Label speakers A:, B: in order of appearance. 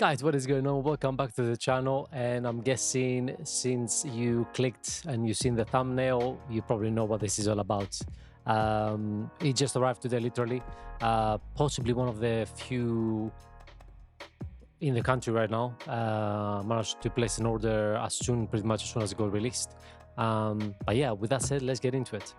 A: Guys, what is going on? Welcome back to the channel. And I'm guessing since you clicked and you've seen the thumbnail, you probably know what this is all about. It just arrived today, literally. Possibly one of the few in the country right now. Managed to place an order pretty much as soon as it got released. But yeah, with that said, let's get into it.